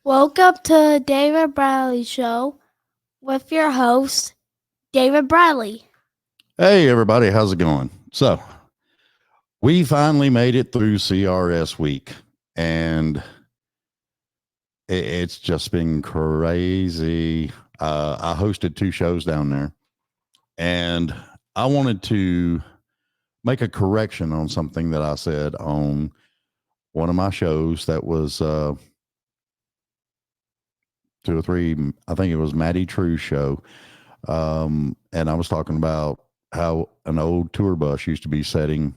Welcome to David Bradley Show with your host, David Bradley. Hey, everybody, how's it going? So, we finally made it through CRS week, and it's just been crazy. I hosted 2 shows down there, and I wanted to make a correction on something that I said on one of my shows that was 2 or 3, I think it was Maddie True's show. And I was talking about how an old tour bus used to be sitting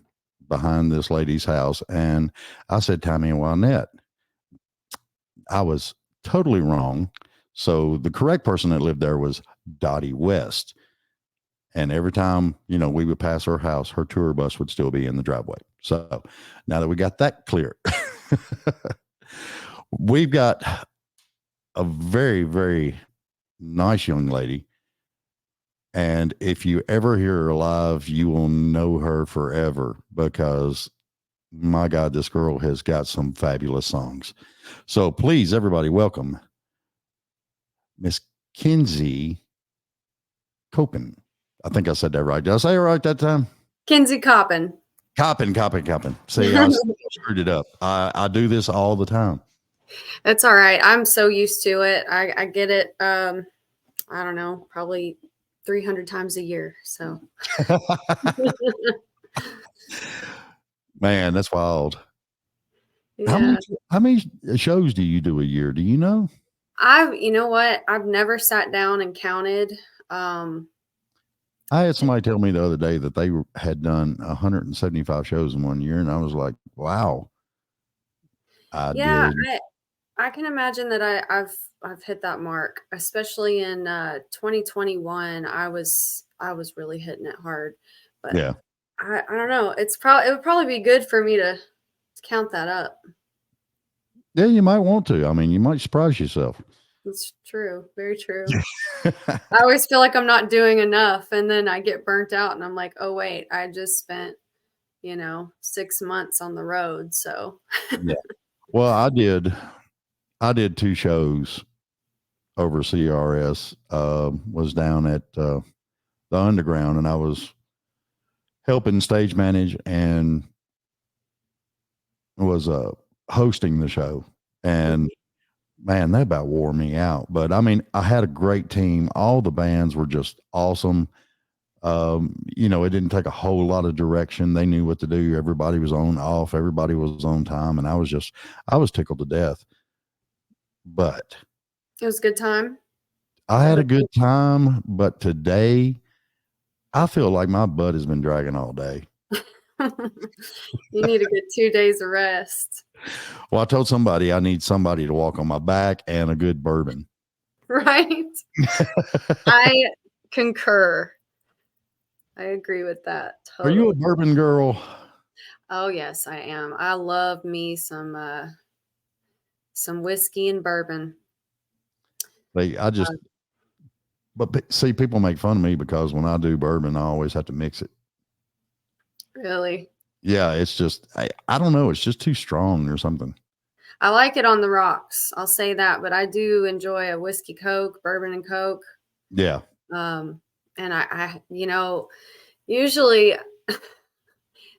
behind this lady's house. And I said, Tammy and Wynette. I was totally wrong. So the correct person that lived there was Dottie West. And every time, we would pass her house, her tour bus would still be in the driveway. So now that we got that clear, we've got a very, very nice young lady. And if you ever hear her live, you will know her forever because, my God, this girl has got some fabulous songs. So please, everybody, welcome Miss Kensie Coppin. I think I said that right. Did I say it right that time? Kensie Coppin. Coppin. See, I screwed it up. I do this all the time. That's all right. I'm so used to it. I get it. I don't know, probably 300 times a year. So, man, that's wild. Yeah. How many shows do you do a year? Do you know? You know what? I've never sat down and counted. I had somebody tell me the other day that they had done 175 shows in 1 year, and I was like, "Wow!" I can imagine that I've hit that mark, especially in 2021. I was really hitting it hard, but yeah, I don't know. It would probably be good for me to count that up. Yeah, you might want to. I mean, you might surprise yourself. That's true. Very true. I always feel like I'm not doing enough, and then I get burnt out and I'm like, oh wait, I just spent 6 months on the road. So yeah. Well, I did 2 shows over CRS. Was down at the Underground, and I was helping stage manage and was hosting the show. And man, that about wore me out. But I mean, I had a great team. All the bands were just awesome. It didn't take a whole lot of direction. They knew what to do. Everybody was off. Everybody was on time. And I was tickled to death. But it was a good time. I had a good time. But today, I feel like my butt has been dragging all day. You need a good 2 days of rest. Well, I told somebody I need somebody to walk on my back and a good bourbon. Right. I concur. I agree with that. Totally. Are you a bourbon girl? Oh, yes, I am. I love me some whiskey and bourbon. But see, people make fun of me because when I do bourbon, I always have to mix it. Really? Yeah, it's just, I don't know. It's just too strong or something. I like it on the rocks. I'll say that, but I do enjoy a whiskey Coke, bourbon and Coke. Yeah. And I usually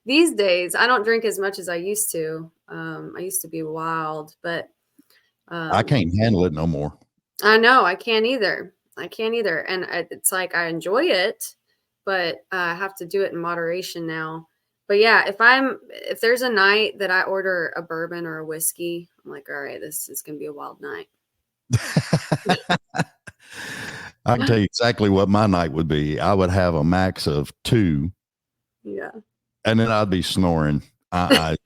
these days I don't drink as much as I used to. I used to be wild, but I can't handle it no more. I know I can't either. And it's like I enjoy it, but I have to do it in moderation now. But yeah, if there's a night that I order a bourbon or a whiskey, I'm like, all right, this is gonna be a wild night. I can tell you exactly what my night would be. I would have a max of 2. Yeah. And then I'd be snoring. I'm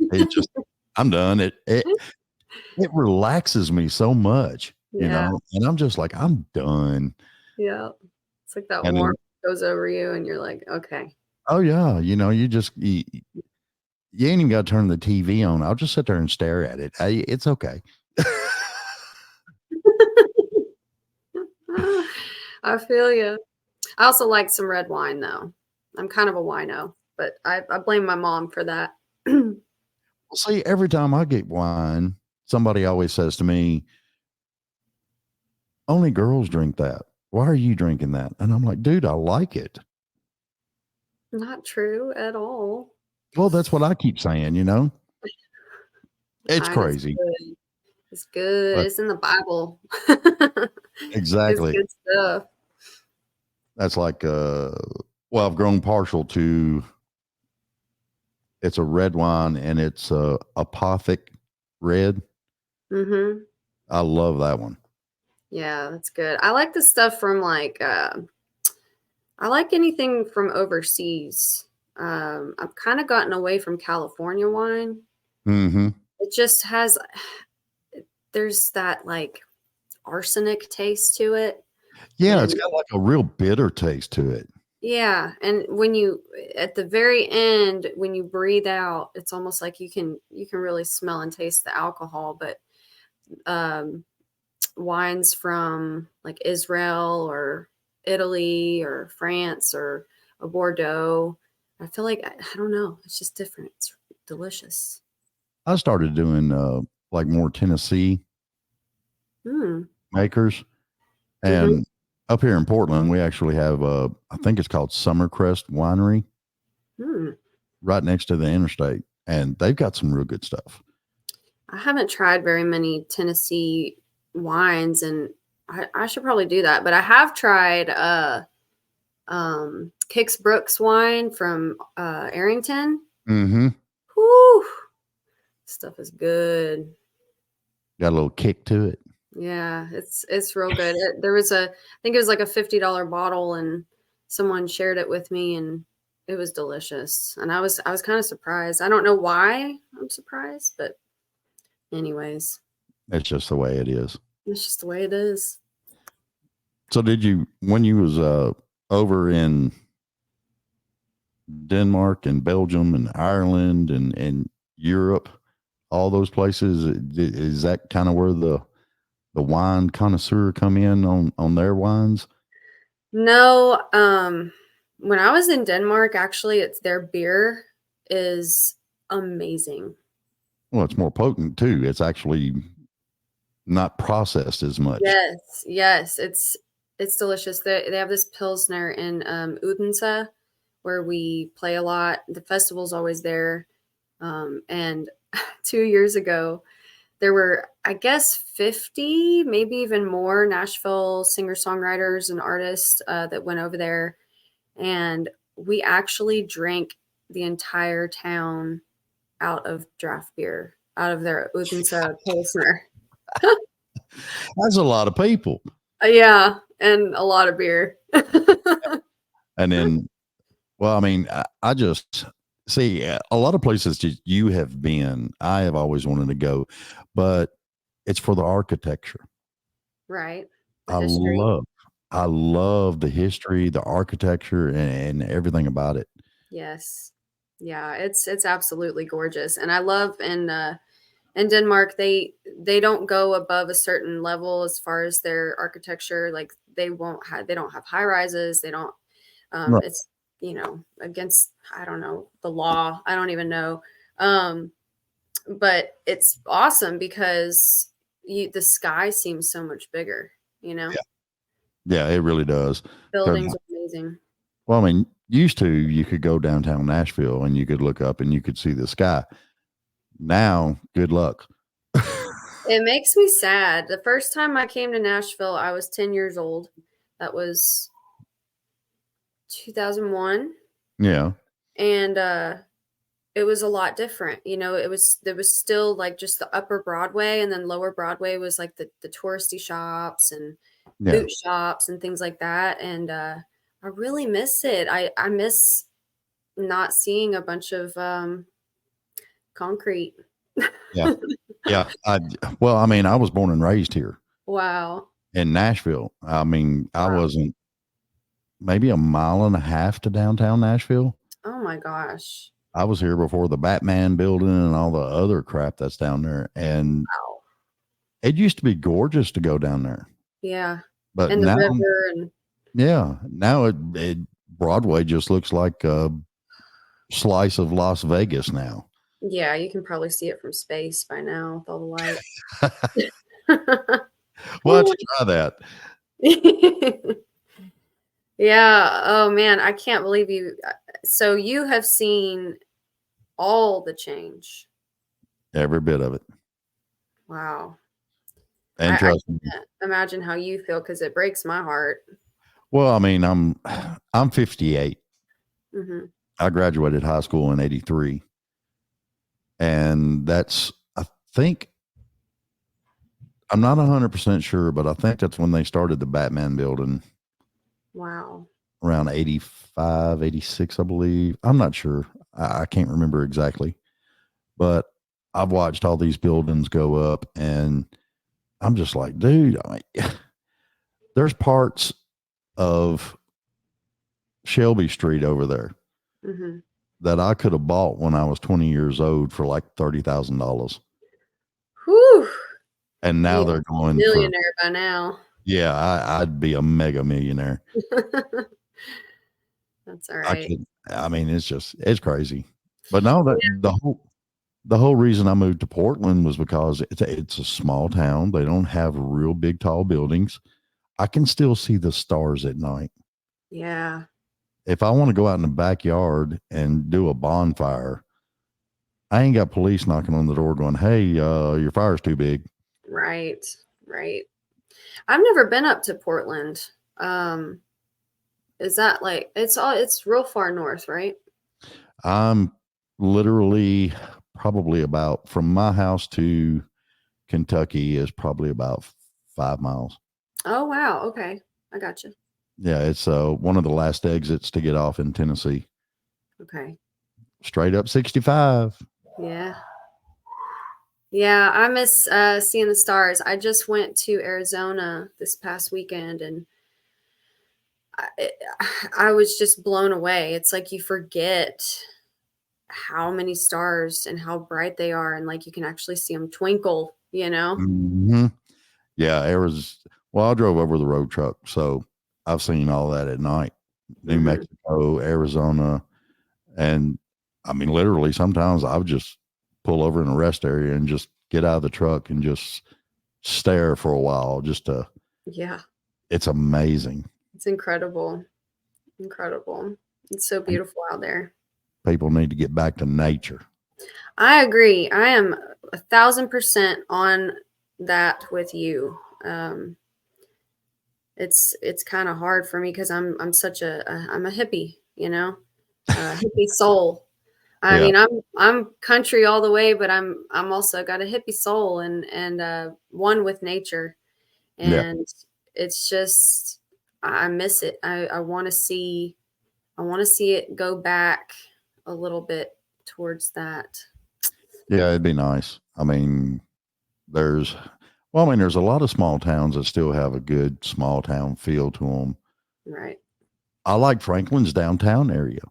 done. It relaxes me so much, and I'm just like, I'm done. Yeah. It's like that warmth goes over you and you're like, okay. Oh yeah. You ain't even got to turn the TV on. I'll just sit there and stare at it. It's okay. I feel you. I also like some red wine though. I'm kind of a wino, but I blame my mom for that. Well, see, every time I get wine, somebody always says to me, only girls drink that. Why are you drinking that? And I'm like, dude, I like it. Not true at all. Well, that's what I keep saying, It's It's crazy. good. It's good. But It's in the Bible. It's exactly. good stuff. That's like, well, I've grown partial to, it's a red wine and it's apothic red. Mm-hmm. I love that one. Yeah, that's good. I like the stuff from like I like anything from overseas. I've kind of gotten away from California wine. Mm-hmm. It just has there's that like arsenic taste to it. Yeah, it's And got like a real bitter taste to it. yeah, and when you at the very end when you breathe out, it's almost like you can really smell and taste the alcohol, but um wines from like Israel or Italy or France or a Bordeaux. I feel like I don't know. It's just different. It's delicious. I started doing like more Tennessee Mm. makers. Mm-hmm. And up here in Portland, we actually have I think it's called Summercrest Winery Mm. right next to the interstate. And they've got some real good stuff. I haven't tried very many Tennessee wines, and I should probably do that. But I have tried Kix Brooks wine from Arrington. Mm-hmm. Whew, stuff is good. Got a little kick to it. Yeah, it's real good. There was I think it was like a $50 bottle, and someone shared it with me, and it was delicious. And I was kind of surprised. I don't know why I'm surprised, but anyways, It's just the way it is. it's just the way it is. So did you, when you was over in Denmark and Belgium and Ireland and Europe, all those places, is that kind of where the wine connoisseur come in on their wines? No, when I was in Denmark, actually, it's their beer is amazing. Well, it's more potent too. It's actually not processed as much. Yes, yes, it's delicious. They have this pilsner in Odense where we play a lot. The festival's always there. And 2 years ago, there were, I guess, 50, maybe even more Nashville singer-songwriters and artists that went over there. And we actually drank the entire town out of draft beer, out of their Odense Pilsner. That's a lot of people. Yeah, and a lot of beer. And then, well, I mean, I just see a lot of places that you have been, I have always wanted to go, but it's for the architecture. Right. The I history. love, I love the history, the architecture, and everything about it. Yes. Yeah, it's absolutely gorgeous. And I love in Denmark they don't go above a certain level as far as their architecture. Like they don't have high rises. They don't Right. it's against I don't know the law. I don't even know. Um but it's awesome because the sky seems so much bigger, you know. Yeah. Yeah, it really does. 'Cause, Buildings are amazing. well, I mean, used to you could go downtown Nashville and you could look up and you could see the sky. Now, good luck. It makes me sad. The first time I came to Nashville, I was 10 years old. That was 2001. Yeah. And it was a lot different. There was still like just the upper Broadway, and then lower Broadway was like the touristy shops and Yeah. boot shops and things like that. And I really miss it. I miss not seeing a bunch of concrete. Yeah. Yeah. Well, I mean, I was born and raised here Wow. in Nashville. I mean, I Wow. wasn't maybe a mile and a half to downtown Nashville. Oh my gosh. I was here before the Batman building and all the other crap that's down there. And Wow. it used to be gorgeous to go down there. Yeah. But And the now, river and yeah, now it Broadway just looks like a slice of Las Vegas now. yeah, you can probably see it from space by now with all the light. Why don't you try that? Yeah. Oh man, I can't believe you. So you have seen all the change. Every bit of it. Wow. And I trust me. can't imagine how you feel because it breaks my heart. Well, I mean, I'm 58. Hmm. I graduated high school in 83. And that's, I think, I'm not 100% sure, but I think that's when they started the Batman building Wow. around 85, 86, I believe. I'm not sure. I can't remember exactly. But I've watched all these buildings go up, and I'm just like, dude, there's parts of Shelby Street over there Hmm. that I could have bought when I was 20 years old for like $30,000. Whew. And now Be they're a going for, millionaire by now. yeah, I'd be a mega millionaire. That's all right. I mean, it's crazy. But no, that the whole reason I moved to Portland was because it's a small town. They don't have real big, tall buildings. I can still see the stars at night. Yeah. If I want to go out in the backyard and do a bonfire, I ain't got police knocking on the door going, "Hey, your fire's too big." Right. Right. I've never been up to Portland. Um, is that like it's real far north, right? I'm literally probably about from my house to Kentucky is probably about 5 miles. Oh wow. Okay. I got you. Yeah, it's one of the last exits to get off in Tennessee. Okay. Straight up 65. Yeah. Yeah, I miss seeing the stars. I just went to Arizona this past weekend and I, I was just blown away. It's like you forget how many stars and how bright they are, and like you can actually see them twinkle, you know? Hmm. Yeah, well, I drove over the road truck, so I've seen all that at night. New Hmm. Mexico, Arizona, and I mean, literally, sometimes I would just pull over in a rest area and just get out of the truck and just stare for a while. Yeah, It's amazing. it's incredible. Incredible. It's so beautiful out there. People need to get back to nature. I agree. I am 1,000% on that with you. It's kind of hard for me because I'm such I'm a hippie, you know, hippie soul. I Yeah, mean, I'm country all the way, but I'm also got a hippie soul and one with nature, yeah, and it's just I miss it. I want to see it go back a little bit towards that. yeah. It'd be nice. I mean, there's, well, I mean, there's a lot of small towns that still have a good small town feel to them. Right. I like Franklin's downtown area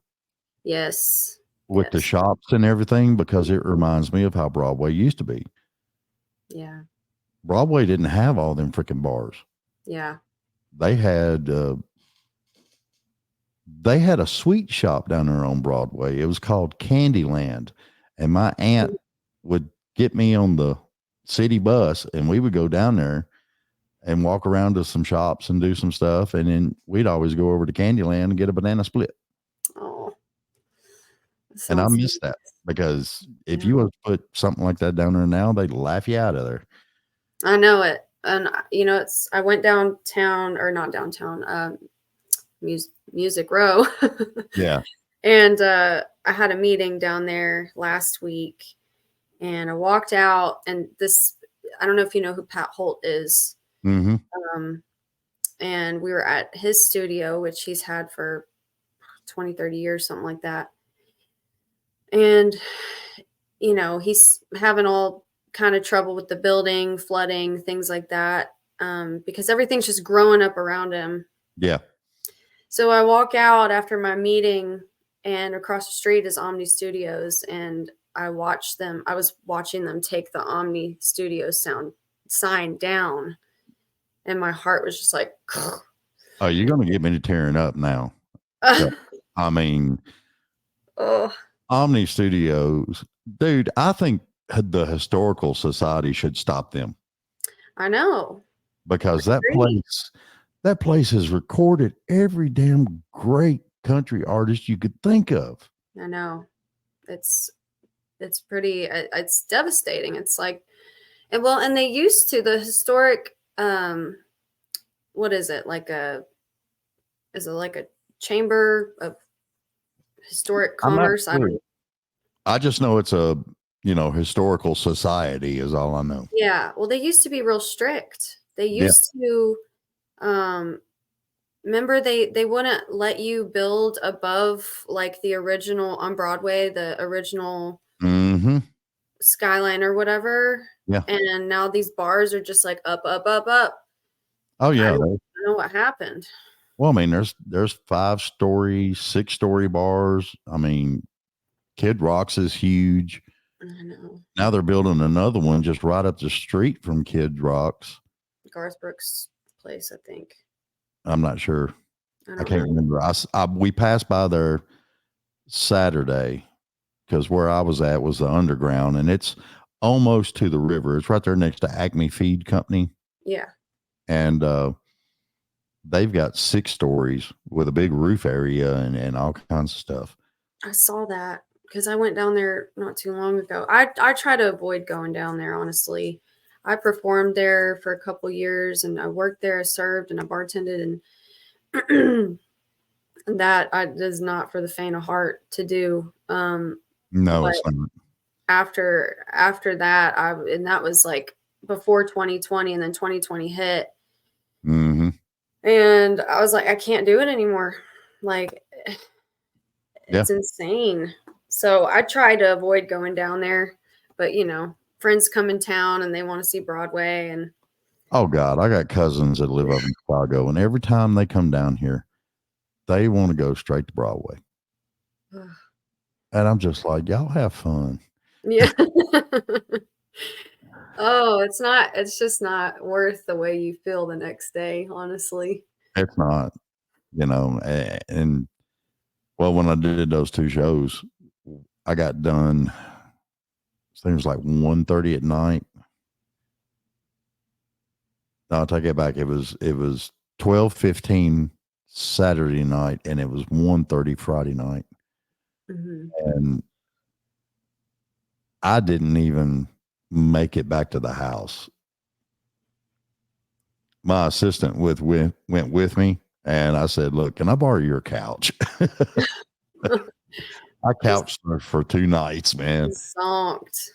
Yes. with the Yes. shops and everything because it reminds me of how Broadway used to be. Yeah. Broadway didn't have all them freaking bars. Yeah. They had they had a sweet shop down there on Broadway. It was called Candyland, and my aunt would get me on the city bus, and we would go down there and walk around to some shops and do some stuff, and then we'd always go over to Candyland and get a banana split. Oh, And I sounds miss that because if yeah. you were to put something like that down there now, they'd laugh you out of there. I know it. And you know, it's I went downtown or not downtown, Music Row. Yeah. And I had a meeting down there last week and I walked out and this I don't know if you know who Pat Holt is. Mm-hmm. Um, and we were at his studio, which he's had for 20, 30 years, something like that. And, you know, he's having all kind of trouble with the building, flooding, things like that, because everything's just growing up around him. Yeah. So I walk out after my meeting, and across the street is Omni Studios, and I was watching them take the Omni Studios sound sign down, and my heart was just like, Oh, you're going to get me to tearing up now. So, I mean, oh, Omni Studios, dude, I think the Historical Society should stop them. I know. because Great. that place has recorded every damn great country artist you could think of. I know. It's pretty. It's devastating. It's like, and they used to the historic. What is it like is it like a chamber of historic I'm not commerce? I sure. don't. I just know it's a historical society is all I know. Yeah. Well, they used to be real strict. They Yeah. used to. Um, Remember they wouldn't let you build above like the original on Broadway, the original Mm-hmm. skyline or whatever. Yeah. And now these bars are just like up, up, up, up. Oh I yeah. don't know what happened. Well, I mean, there's 5-story, 6-story bars. I mean, Kid Rock's is huge. I know. Now they're building another one just right up the street from Kid Rock's. Garth Brooks' place, I think. I'm not sure. I I can't know. remember. We passed by there Saturday because where I was at was the underground, and it's almost to the river. It's right there next to Acme Feed Company, Yeah. and they've got 6 stories with a big roof area and all kinds of stuff. I saw that because I went down there not too long ago. I try to avoid going down there, honestly. I performed there for a couple years and I worked there, I served and I bartended and that is not for the faint of heart to do. No, but it's not. after that, and that was like before 2020 and then 2020 hit. Mm-hmm. And I was like, I can't do it anymore. Like, it's insane. So I try to avoid going down there, but friends come in town and they want to see Broadway and Oh God, I got cousins that live up in Chicago, and every time they come down here, they want to go straight to Broadway. And I'm just like, y'all have fun. yeah. Oh, it's just not worth the way you feel the next day, honestly. It's not, and well, when I did those 2 shows, I got done. I think it was like 1:30 at night. No, I'll take it back. It was 12:15 Saturday night, and it was 1:30 Friday night. Mm-hmm. And I didn't even make it back to the house. My assistant went with me, and I said, "Look, can I borrow your couch?" I couched for 2 nights, man. Zonked.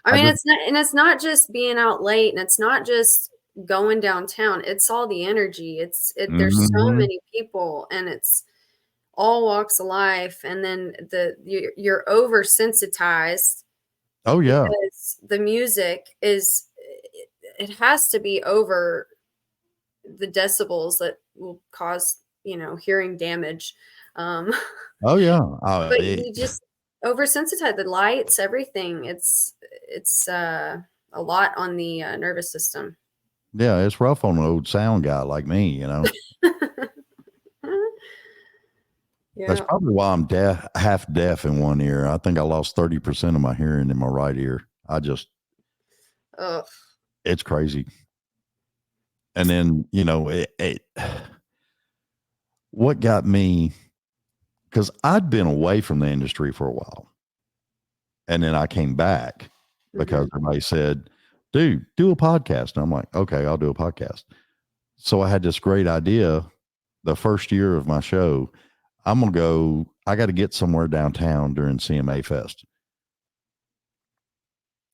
I mean, it's not just being out late, and it's not just going downtown. It's all the energy. There's so Mm-hmm. many people, and it's all walks of life, and then you're oversensitized. Oh yeah. Because the music it has to be over the decibels that will cause hearing damage. Oh yeah. But you just oversensitize the lights, everything. It's a lot on the nervous system. Yeah, it's rough on an old sound guy like me, Yeah. That's probably why I'm half deaf in one ear. I think I lost 30% of my hearing in my right ear. It's crazy. And then, what got me, because I'd been away from the industry for a while. And then I came back because everybody said, dude, do a podcast. And I'm like, okay, I'll do a podcast. So I had this great idea the first year of my show. I got to get somewhere downtown during CMA Fest.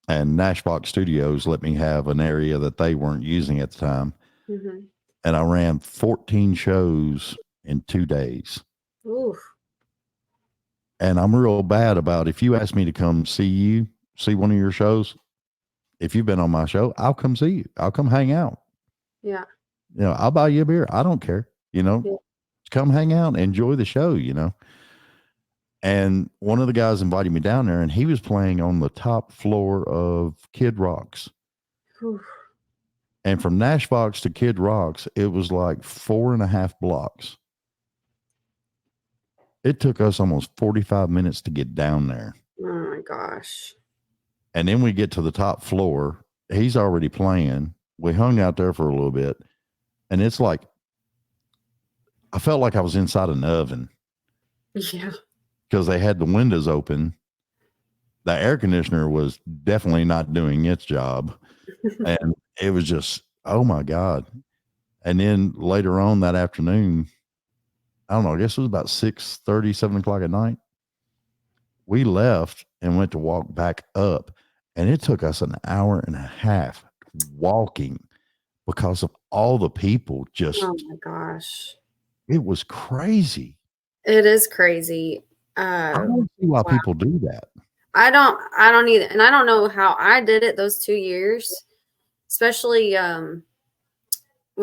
And Nashbox Studios let me have an area that they weren't using at the time. Mm-hmm. And I ran 14 shows in 2 days. Oof. And I'm real bad about, if you ask me to come see one of your shows, if you've been on my show, I'll come see you. I'll come hang out. Yeah. I'll buy you a beer. I don't care. Yeah. Come hang out, enjoy the show, And one of the guys invited me down there, and he was playing on the top floor of Kid Rock's. Oof. And from Nashbox to Kid Rock's, it was like 4.5 blocks. It took us almost 45 minutes to get down there. Oh my gosh. And then we get to the top floor. He's already playing. we hung out there for a little bit, and it's like I felt like I was inside an oven Yeah. because they had the windows open. The air conditioner was definitely not doing its job, and it was just, oh my God. And then later on that afternoon, I don't know, I guess it was about 6:30, 7 o'clock at night. We left and went to walk back up, and it took us an hour and a half walking because of all the people. Oh Just, my gosh. it was crazy. It is crazy. I don't see why Wow. people do that. I don't either. And I don't know how I did it those 2 years, especially when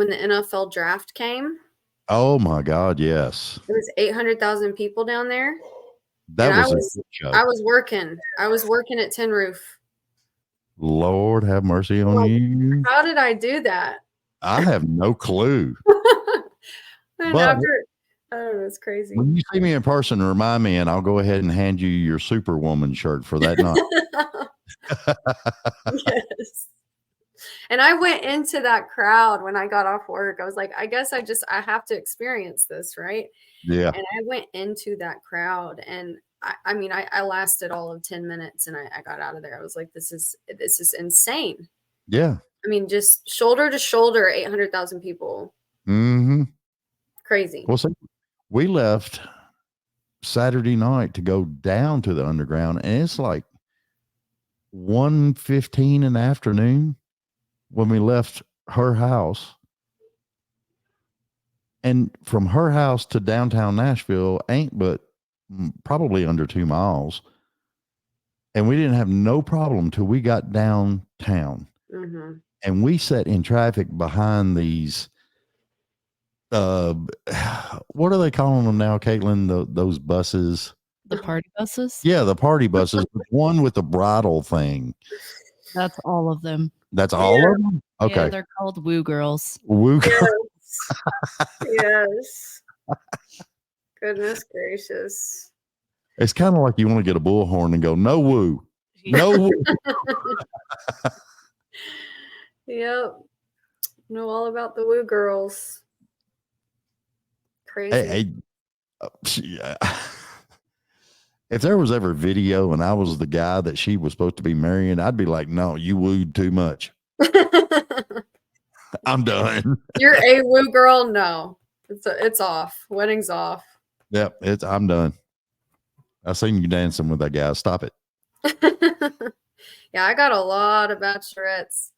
the NFL draft came. Oh my God, yes. It was 800,000 people down there. And That was a good show. I was working. I was working at Tin Roof. Lord have mercy on Well, you. How did I do that? I have no clue. And But after, I don't know, it's crazy. when you see me in person, remind me, and I'll go ahead and hand you your Superwoman shirt for that night. Yes. And I went into that crowd when I got off work. I was like, I guess I have to experience this, right? Yeah. And I went into that crowd, and I mean, I lasted all of 10 minutes, and I got out of there. I was like, this is insane. Yeah. I mean, just shoulder to shoulder, 800,000 people. Mm-hmm. Crazy. Well, see, we left Saturday night to go down to the underground, and it's like 1:15 in the afternoon when we left her house. And from her house to downtown Nashville ain't but probably under 2 miles. And we didn't have no problem till we got downtown. Mm-hmm. And we sat in traffic behind these what are they calling them now, Caitlin? Those buses. The party buses? Yeah, the party buses. The one with the bridle thing. That's all of them. That's all of them? Okay. Yeah, they're called Woo Girls. Woo. Yes. Yes. Goodness gracious. It's kind of like you want to get a bullhorn and go, no woo. No woo. Yep. Know all about the Woo Girls. Crazy. Hey, if there was ever video and I was the guy that she was supposed to be marrying, I'd be like, no, you wooed too much. I'm done. You're a Woo girl? No. It's off. Wedding's off. Yep, I'm done. I seen you dancing with that guy. Stop it. Yeah, I got a lot of bachelorettes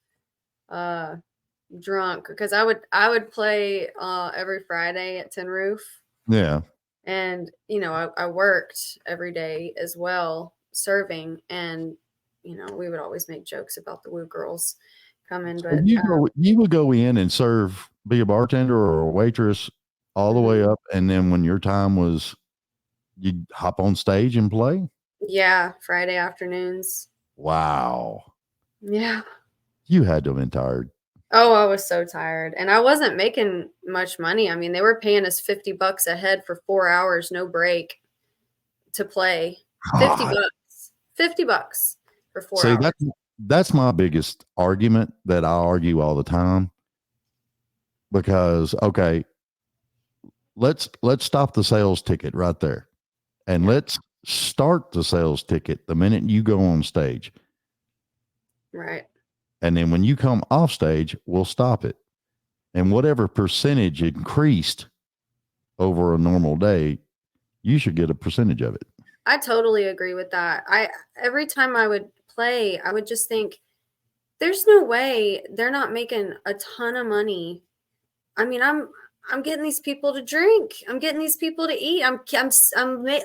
drunk because I would play every Friday at Tin Roof. Yeah. And I worked every day as well serving, and we would always make jokes about the Woo girls coming. But you would go in and serve, be a bartender or a waitress all the way up, and then when your time was, you'd hop on stage and play? Yeah, Friday afternoons. Wow. Yeah. You had to have been tired. Oh, I was so tired. And I wasn't making much money. I mean, they were paying us $50 a head for 4 hours, no break to play. God. $50 for 4 hours. That's my biggest argument that I argue all the time. Because, okay, let's stop the sales ticket right there. And let's start the sales ticket the minute you go on stage. Right. And then when you come off stage, we'll stop it. And whatever percentage increased over a normal day, you should get a percentage of it. I totally agree with that. Every time I would play, I would just think, there's no way they're not making a ton of money. I mean, I'm getting these people to drink. I'm getting these people to eat. I'm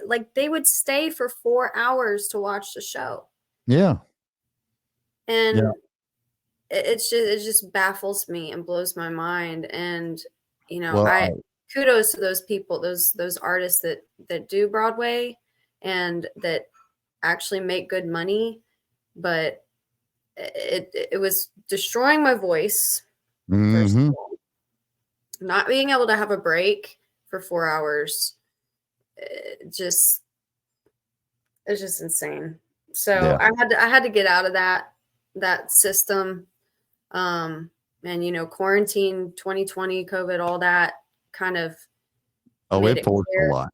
like, they would stay for 4 hours to watch the show. Yeah. And yeah. it just baffles me and blows my mind. And kudos to those people, those artists that do Broadway and that actually make good money. But it was destroying my voice. First of all. Not being able to have a break for 4 hours, it's just insane. So yeah. I had to get out of that system. and quarantine, 2020, COVID, all that kind of Oh, made it it forced a clear. lot.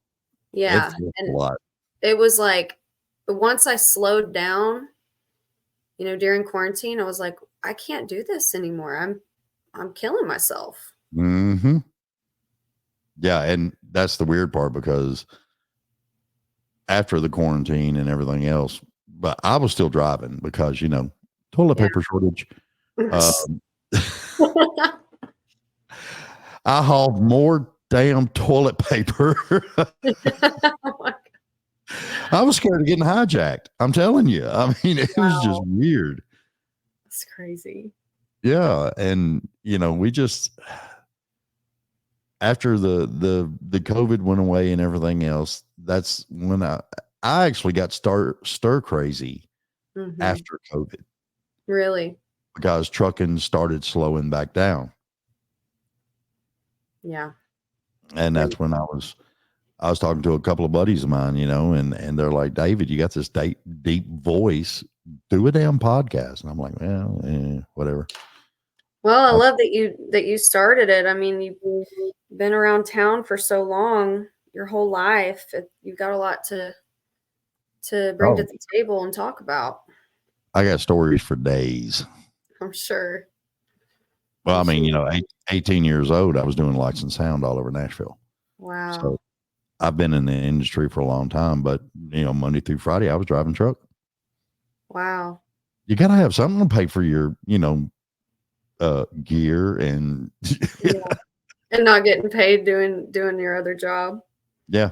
It Yeah, forced a and lot. it was like once I slowed down, during quarantine, I was like, I can't do this anymore. I'm killing myself. Mm-hmm. Yeah, and that's the weird part because after the quarantine and everything else, but I was still driving because toilet Yeah. paper shortage. I hauled more damn toilet paper. I was scared of getting hijacked. I'm telling you. I mean, it was just weird. That's crazy. Yeah, and we just after the COVID went away and everything else, that's when I actually got stir crazy after COVID Really? because trucking started slowing back down. Yeah. And that's when I was talking to a couple of buddies of mine, and they're like, David, you got this deep voice, do a damn podcast. And I'm like, well, whatever. Well, I love that you started it. I mean, you've been around town for so long, your whole life. You've got a lot to bring to the table and talk about. I got stories for days. I'm sure. Well, I mean, 18 years old, I was doing lights and sound all over Nashville. Wow. So I've been in the industry for a long time, but Monday through Friday, I was driving truck. Wow. You got to have something to pay for your, gear and Yeah. And not getting paid doing your other job. Yeah.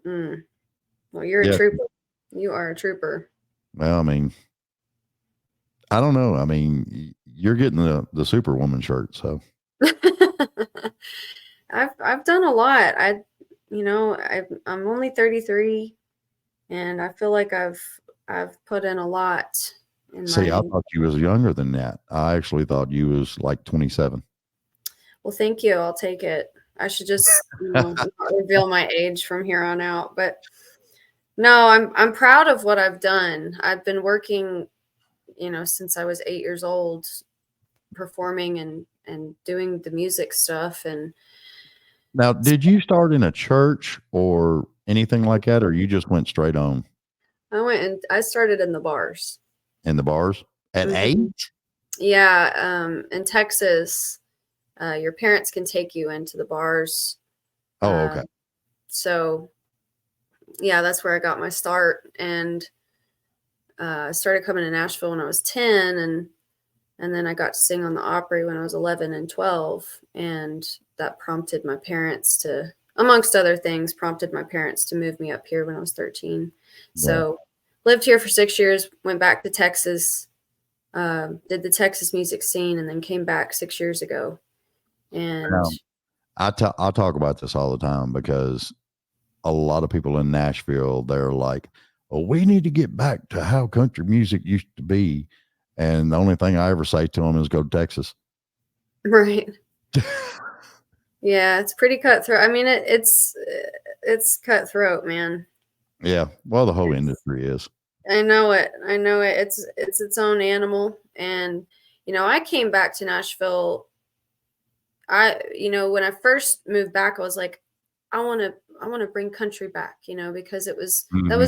Well, you're a trooper. You are a trooper. Well, I mean, I don't know. I mean, you're getting the Superwoman shirt, so I've done a lot. I'm only 33, and I feel like I've put in a lot. See, I thought you was younger than that. I actually thought you was like 27. Well, thank you. I'll take it. I should just not reveal my age from here on out. But no, I'm proud of what I've done. I've been working, since I was 8 years old, performing and doing the music stuff. And now, did you start in a church or anything like that, or you just went straight on? I started in the bars. In the bars at 8? Yeah, in Texas, your parents can take you into the bars. Oh, okay. So, yeah, that's where I got my start, and I started coming to Nashville when I was 10, and then I got to sing on the Opry when I was 11 and 12, and that prompted my parents to, amongst other things, move me up here when I was 13. So lived here for 6 years, went back to Texas, did the Texas music scene, and then came back 6 years ago. And I talk about this all the time because a lot of people in Nashville, they're like, oh, we need to get back to how country music used to be. And the only thing I ever say to them is go to Texas. Right. Yeah, it's pretty cutthroat. I mean, it's cutthroat, man. Yeah. Well, the whole industry is. I know it. It's its own animal. And, I came back to Nashville. When I first moved back, I was like, I want to bring country back, because that was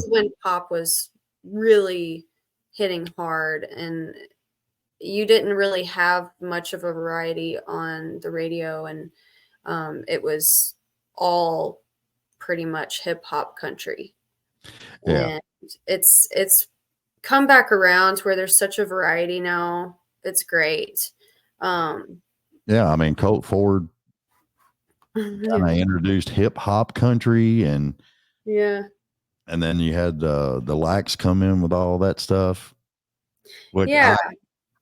when pop was really hitting hard, and you didn't really have much of a variety on the radio, and it was all pretty much hip hop country. Yeah. And it's come back around to where there's such a variety now. It's great. Yeah, I mean, Colt Ford kind of introduced hip hop country, and then you had the Lax come in with all that stuff. Which I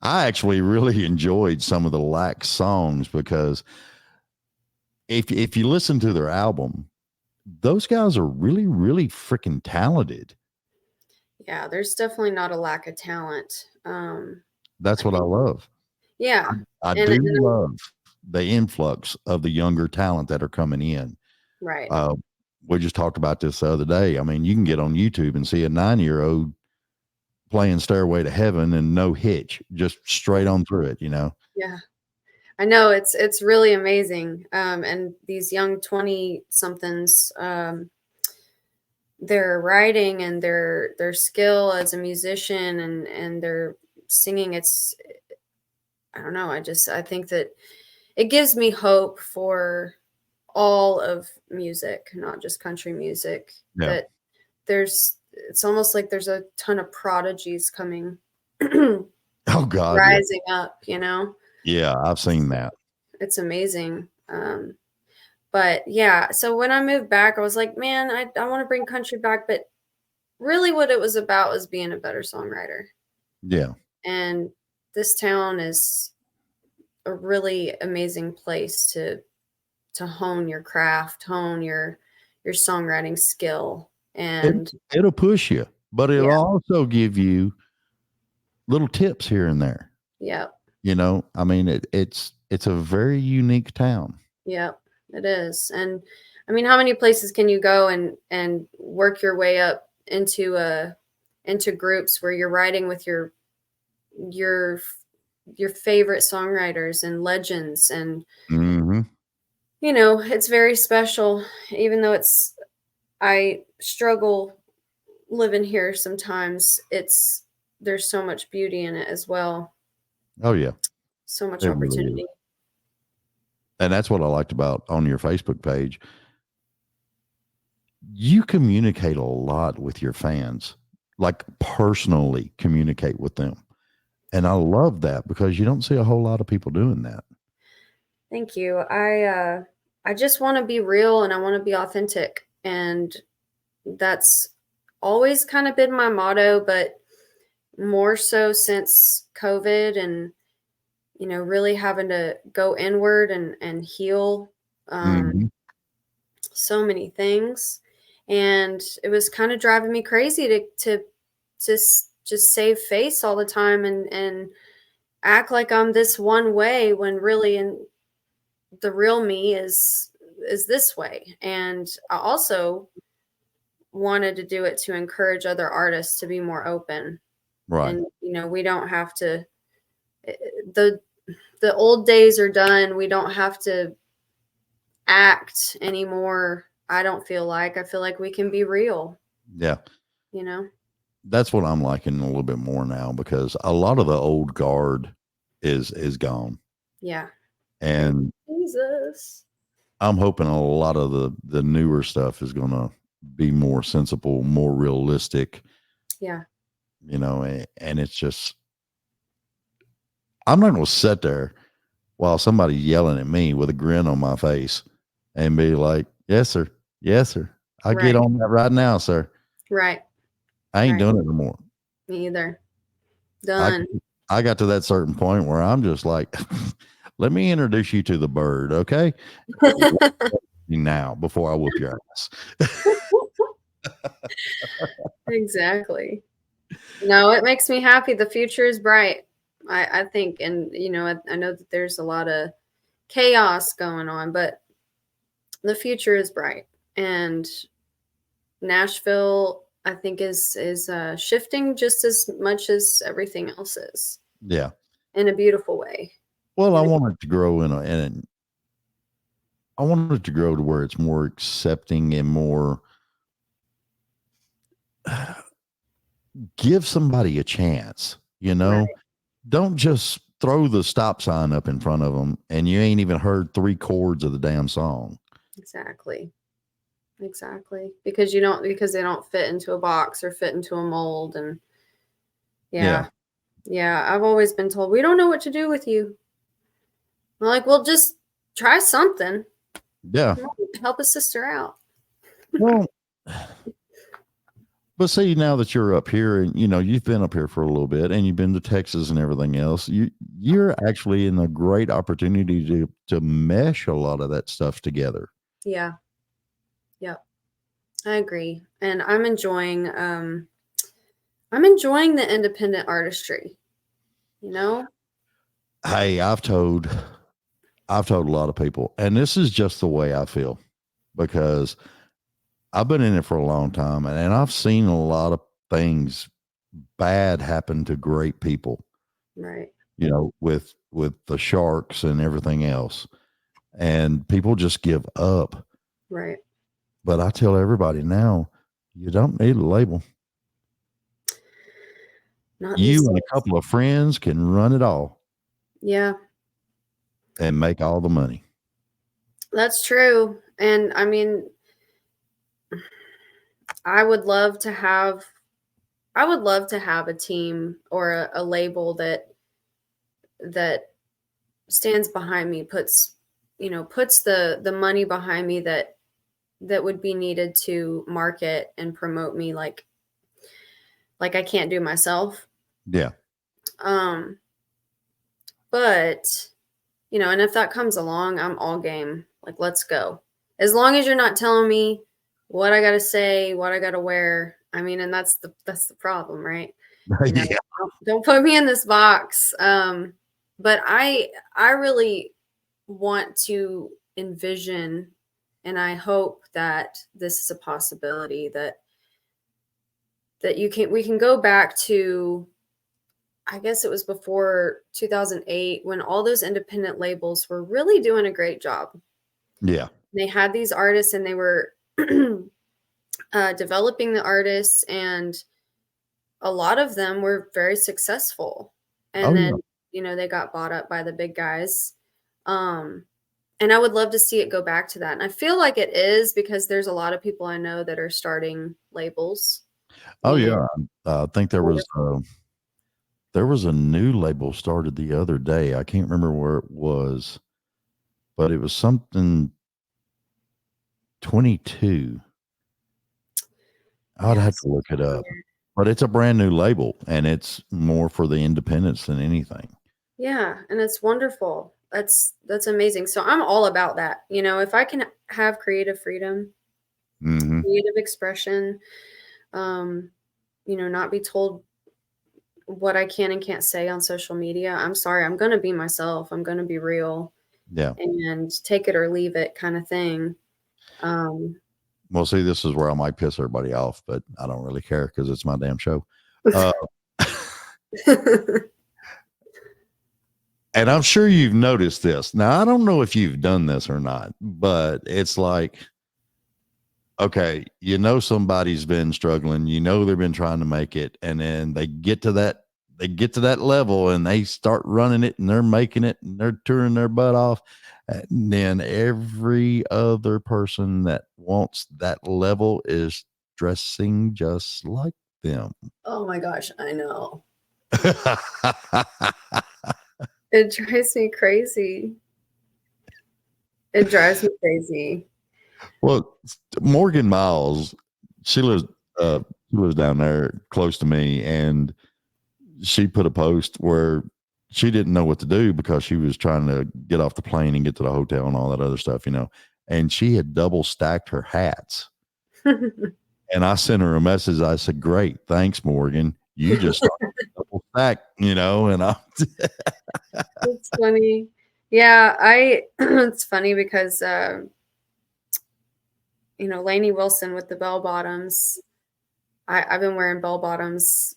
actually really enjoyed some of the Lax songs because if you listen to their album, those guys are really, really freaking talented. Yeah, there's definitely not a lack of talent. That's what I love. Yeah. I do love the influx of the younger talent that are coming in. Right. We just talked about this the other day. I mean, you can get on YouTube and see a 9-year-old playing Stairway to Heaven and no hitch, just straight on through it, you know? Yeah. I know it's really amazing. And these young 20 somethings, their writing and their skill as a musician and their singing, I don't know. I think that it gives me hope for all of music, not just country music, Yeah. that it's almost like there's a ton of prodigies coming, Oh God. rising up, you know? Yeah. I've seen that. It's amazing. But yeah, so when I moved back, I was like, man, I want to bring country back. But really what it was about was being a better songwriter. Yeah. And this town is a really amazing place to hone your craft, hone your songwriting skill. And It'll push you, but it'll Yeah. also give you little tips here and there. yeah, You know, I mean, it's a very unique town. yeah, it is. And I mean, how many places can you go and work your way up into groups where you're writing with your favorite songwriters and legends, and Mm-hmm. it's very special, even though I struggle living here sometimes. There's so much beauty in it as well, Oh yeah. so much It really is. opportunity. And that's what I liked about on your Facebook page. You communicate a lot with your fans, like personally communicate with them. And I love that because you don't see a whole lot of people doing that. Thank you. I just want to be real and I want to be authentic, and that's always kind of been my motto, but more so since COVID and really having to go inward and heal Mhm. so many things. And it was kind of driving me crazy to just save face all the time and act like I'm this one way when really the real me is this way. And I also wanted to do it to encourage other artists to be more open. Right. And we don't have to, the old days are done. We don't have to act anymore. I feel like we can be real, Yeah. you know? That's what I'm liking a little bit more now because a lot of the old guard is gone. Yeah. And Jesus. I'm hoping a lot of the newer stuff is going to be more sensible, more realistic, Yeah. And it's just, I'm not going to sit there while somebody's yelling at me with a grin on my face and be like, yes, sir. Yes, sir. I get Right. on that right now, sir. Right. I ain't Right. doing it no more. Me either. Done. I got to that certain point where I'm just like, let me introduce you to the bird, okay? Now, before I whoop your ass. Exactly. No, it makes me happy. The future is bright, I think. And, I know that there's a lot of chaos going on, but the future is bright. And Nashville, I think, is shifting just as much as everything else is, Yeah. in a beautiful way. Well, I want it to grow I want it to grow to where it's more accepting and more give somebody a chance, Right. Don't just throw the stop sign up in front of them and you ain't even heard 3 chords of the damn song. Exactly. Because they don't fit into a box or fit into a mold. And yeah. I've always been told, we don't know what to do with you. I'm like, well, just try something. Yeah. Help a sister out. Well, but see, now that you're up here and you've been up here for a little bit and you've been to Texas and everything else, you're actually in a great opportunity to mesh a lot of that stuff together. Yeah. Yep. I agree. And I'm enjoying the independent artistry, Hey, I've told a lot of people, and this is just the way I feel because I've been in it for a long time and I've seen a lot of things bad happen to great people, Right. you know, with the sharks and everything else. And people just give up. Right. But I tell everybody now, you don't need a label. Not these You and a days. couple of friends can run it all Yeah, and make all the money. that's true. And I mean, I would love to have a team or a label that stands behind me, puts the money behind me that would be needed to market and promote me like I can't do myself. Yeah. Um, but and if that comes along, I'm all game. Like, let's go. As long as you're not telling me what I got to say, what I got to wear. I mean, and that's the problem, right? Yeah. Don't put me in this box. But I really want to envision, and I hope that this is a possibility that we can go back to, I guess it was before 2008, when all those independent labels were really doing a great job. Yeah. They had these artists and they were developing the artists, and a lot of them were very successful. And Oh, then, yeah. they got bought up by the big guys. And I would love to see it go back to that. And I feel like it is, because there's a lot of people I know that are starting labels. Oh, And yeah. I think there was a new label started the other day. I can't remember where it was, but it was something 22. I'd have to look it up, but it's a brand new label and it's more for the independents than anything. Yeah, and it's wonderful. That's amazing. So I'm all about that. If I can have creative freedom, creative expression, not be told what I can and can't say on social media. I'm sorry. I'm going to be myself. I'm going to be real. Yeah. And take it or leave it kind of thing. Well, see, this is where I might piss everybody off, but I don't really care because it's my damn show. And I'm sure you've noticed this. Now, I don't know if you've done this or not, but it's like, okay, somebody's been struggling, they've been trying to make it, and then they get to that level and they start running it and they're making it and they're touring their butt off. And then every other person that wants that level is dressing just like them. Oh my gosh, I know. It drives me crazy. It drives me crazy. Well, Morgan Miles, she lives down there close to me, and she put a post where she didn't know what to do because she was trying to get off the plane and get to the hotel and all that other stuff, and she had double stacked her hats. And I sent her a message. I said, "Great, thanks, Morgan. You just started double stack, and I." It's funny. Yeah, it's funny because Lainey Wilson with the bell bottoms. I've been wearing bell bottoms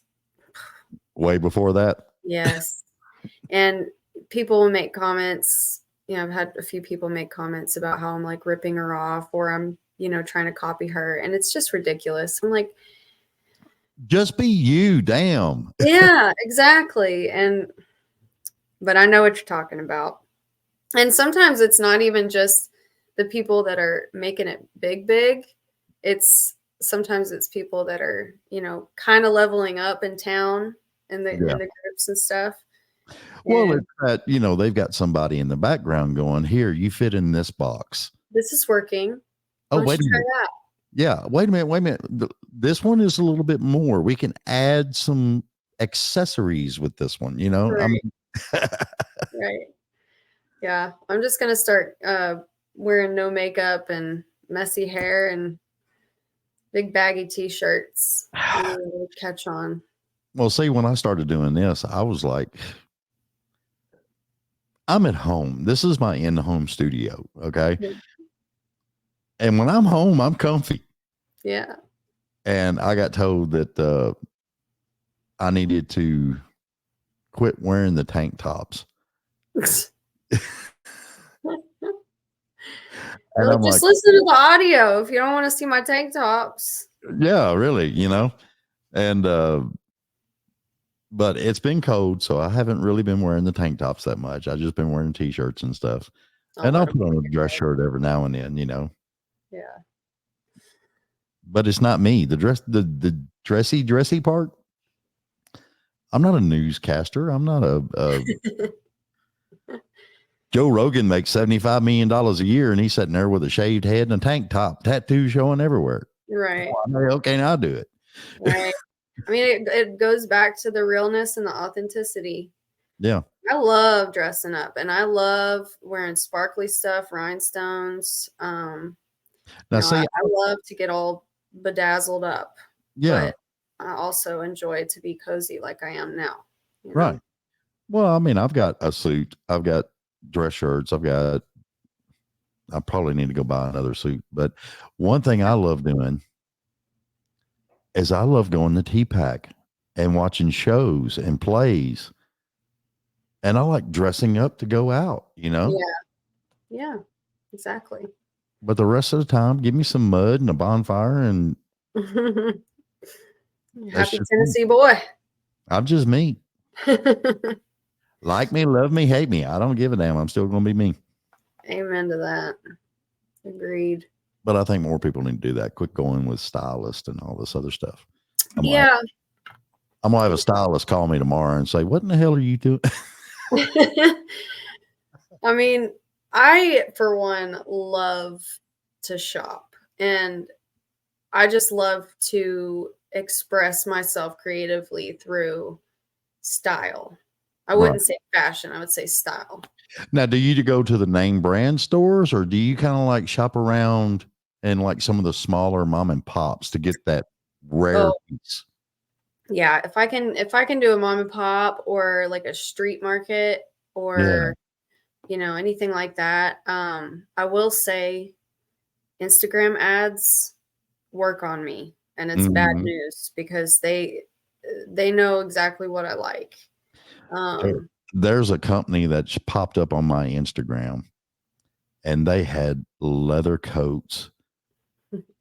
Way before that. Yes. And people will make comments. I've had a few people make comments about how I'm like ripping her off, or I'm, trying to copy her. And it's just ridiculous. I'm like, just be you. Damn. Yeah, exactly. But I know what you're talking about. And sometimes it's not even just the people that are making it big. Sometimes it's people that are, kind of leveling up in town in the groups and stuff. Well, it's that, they've got somebody in the background going, here, you fit in this box. This is working. Oh, wait a minute. That? Yeah. Wait a minute. This one is a little bit more. We can add some accessories with this one, Right. I mean, Right. Yeah. I'm just going to start wearing no makeup and messy hair and big baggy t-shirts. Catch on. Well, see, when I started doing this, I was like, I'm at home. This is my in-home studio. Okay. Mm-hmm. And when I'm home, I'm comfy. Yeah. And I got told that I needed to quit wearing the tank tops. And Well, I'm just like, listen to the audio if you don't want to see my tank tops. yeah, really, and but it's been cold, so I haven't really been wearing the tank tops that much. I've just been wearing t-shirts and stuff. I'll And I'll let 'em put on a get dress it. shirt every now and then, Yeah. but it's not me. The dressy part. I'm not a newscaster. I'm not a Joe Rogan makes $75 million a year and he's sitting there with a shaved head and a tank top, tattoo showing everywhere. Right. Okay, now I'll do it. Right. I mean, it goes back to the realness and the authenticity. Yeah. I love dressing up and I love wearing sparkly stuff, rhinestones. Now, see, I love to get all bedazzled up, yeah, but I also enjoy to be cozy like I am now. right. Well, I mean, I've got a suit, I've got dress shirts, I probably need to go buy another suit. But one thing I love doing is I love going to T-Pack and watching shows and plays. And I like dressing up to go out, Yeah. Yeah. Exactly. But the rest of the time, give me some mud and a bonfire, and that's Happy just me. Tennessee boy. I'm just me. Like me, love me, hate me. I don't give a damn. I'm still going to be me. Amen to that. Agreed. But I think more people need to do that. Quit going with stylists and all this other stuff. I'm Yeah. gonna have a stylist call me tomorrow and say, "What in the hell are you doing?" I mean, I, for one, love to shop and I just love to express myself creatively through style. I Right. wouldn't say fashion, I would say style. Now, do you go to the name brand stores, or do you kind of like shop around in like some of the smaller mom and pops to get that rare piece? Yeah, if I can do a mom and pop or like a street market or anything like that. I will say Instagram ads work on me and it's bad Mhm. news because they know exactly what I like. There's a company that's popped up on my Instagram, and they had leather coats,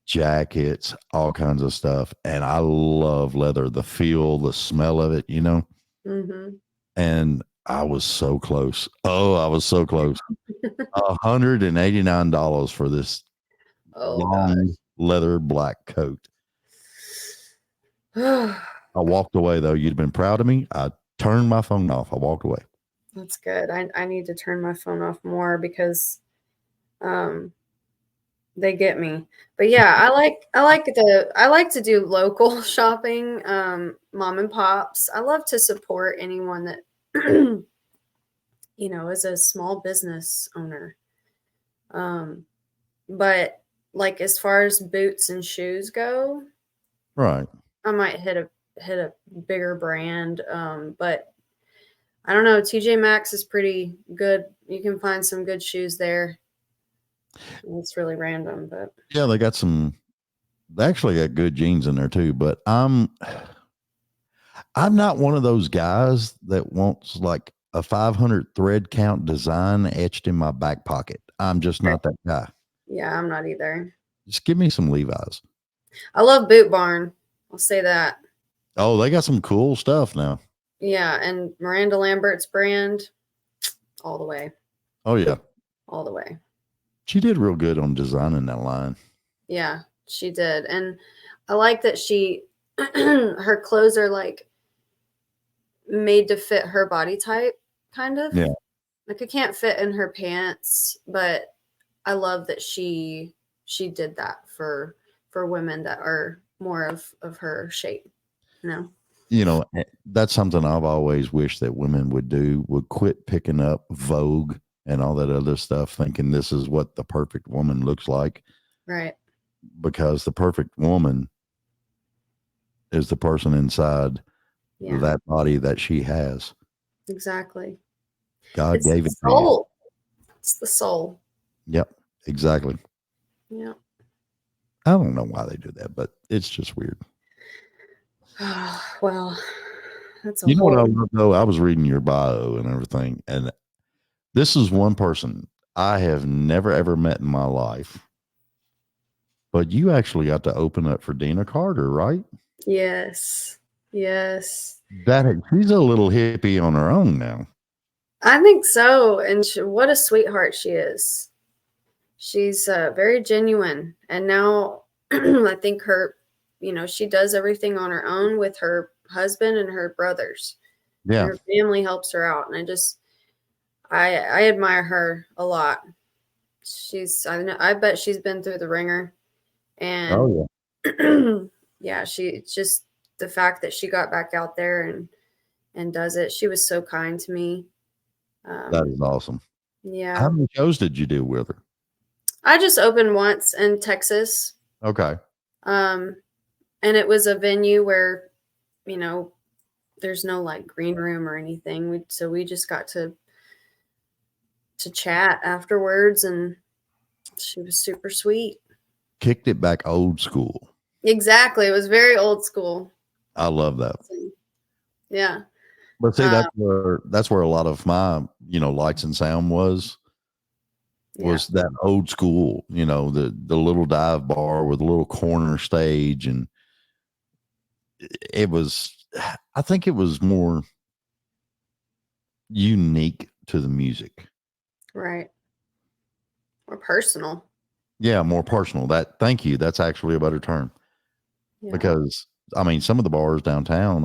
jackets, all kinds of stuff. And I love leather, the feel, the smell of it, Mhm. And I was so close. Oh, I was so close. $189 for this Oh long leather black coat. gosh. I walked away though. You'd have been proud of me. I turned my phone off. I walked away. That's good. I need to turn my phone off more because they get me. But yeah, I like to do local shopping, mom and pops. I love to support anyone that is a small business owner. But like as far as boots and shoes go, Right. I might hit a bigger brand. But I don't know. TJ Maxx is pretty good. You can find some good shoes there. It's really random, but Yeah, they actually got good jeans in there too, but I'm not one of those guys that wants like a 500 thread count design etched in my back pocket. I'm just not that guy. yeah, I'm not either. Just give me some Levi's. I love Boot Barn. I'll say that. Oh, they got some cool stuff now. Yeah, and Miranda Lambert's brand, all the way. Oh yeah. All the way. She did real good on designing that line. Yeah, she did. And I like that her clothes are like made to fit her body type, kind of. Yeah. Like it can't fit in her pants, but I love that she did that for women that are more of her shape, That's something I've always wished that women would quit picking up Vogue and all that other stuff, thinking this is what the perfect woman looks like. Right. Because the perfect woman is the person inside that body that she has. Exactly. God It's gave the it to you. soul. It's the soul. Yep, exactly. Yeah. I don't know why they do that, but it's just weird. Well, That's a You know what I whole. love though? I was reading your bio and everything, and this is one person I have never ever met in my life. But you actually got to open up for Dina Carter, right? Yes. Yes. She's a little hippie on her own now. I think so. And what a sweetheart she is. She's very genuine. And now I think she does everything on her own with her husband and her brothers. And Yeah. her family helps her out. And I admire her a lot. I bet she's been through the ringer. And Oh yeah, she just the fact that she got back out there and does it. She was so kind to me. yeah. That is awesome. Yeah. How many shows did you do with her? I just opened once in Texas. Okay. And it was a venue where, there's no like green room or anything. So we just got to chat afterwards, and she was super sweet. Kicked it back old school. Exactly. It was very old school. I love that. Yeah. But see, that's where a lot of my, lights and sound was that old school, the little dive bar with a little corner stage. And I think it was more unique to the music. Right. Or personal. Yeah, more personal. Thank you. That's actually a better term. Yeah. Because some of the bars downtown,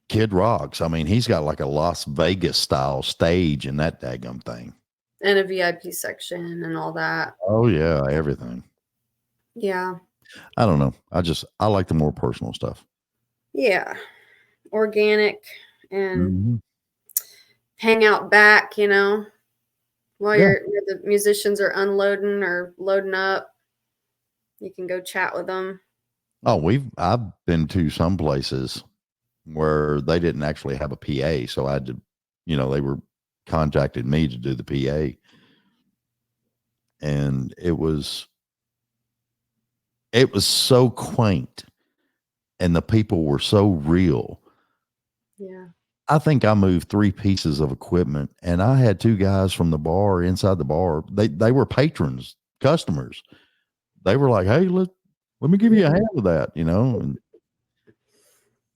Kid Rocks. He's got like a Las Vegas style stage in that daggum thing. And a VIP section and all that. Oh yeah, everything. Yeah. I don't know. I like the more personal stuff. Yeah. Organic and Mhm. hang out back, while Yeah. the musicians are unloading or loading up. You can go chat with them. Oh, I've been to some places where they didn't actually have a PA, so I had to, they were contacted me to do the PA, and it was so quaint, and the people were so real. Yeah. I think I moved 3 pieces of equipment, and I had 2 guys from the bar inside the bar. They were patrons, customers. They were like, "Hey, let me give you a hand with that," and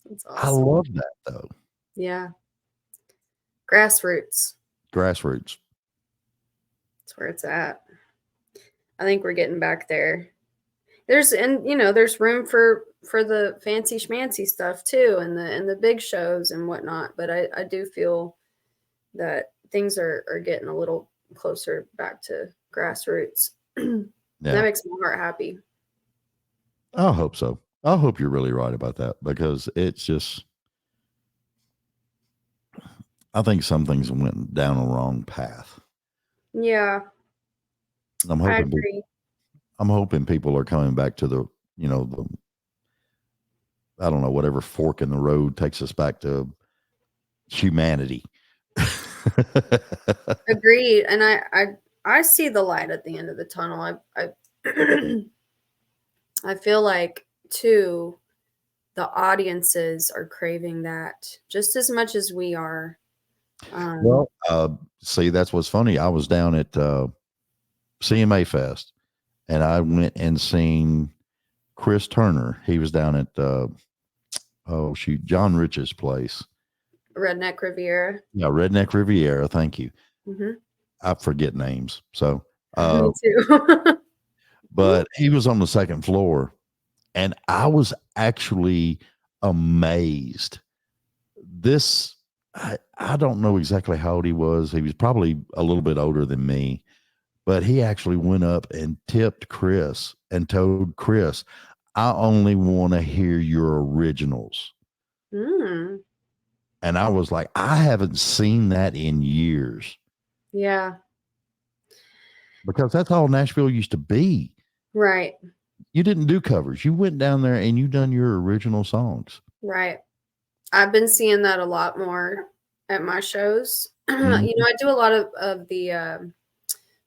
That's I awesome. love that though. Yeah. Grassroots. Grassroots. That's where it's at. I think we're getting back there. There's room for the fancy schmancy stuff too, and the big shows and whatnot. But I do feel that things are getting a little closer back to grassroots. Yeah. That makes my heart happy. I hope so. I hope you're really right about that, because it's just, I think some things went down a wrong path. Yeah. I agree. I'm hoping people are coming back to the, I don't know, whatever fork in the road takes us back to humanity. Agreed. And I see the light at the end of the tunnel. I I feel like too the audiences are craving that just as much as we are. Well, see, that's what's funny. I was down at CMA Fest, and I went and seen Chris Turner. He was down at John Rich's place. Redneck Riviera. Yeah, Redneck Riviera. Thank you. Mm-hmm. I forget names. So, Me too. but he was on the second floor, and I was actually amazed. I don't know exactly how old he was. He was probably a little bit older than me, but he actually went up and tipped Chris and told Chris, "I only want to hear your originals." Mm. And I was like, I haven't seen that in years. Yeah. Because that's all Nashville used to be. Right. You didn't do covers. You went down there and you done your original songs. Right. I've been seeing that a lot more at my shows. Mm-hmm. I do a lot of the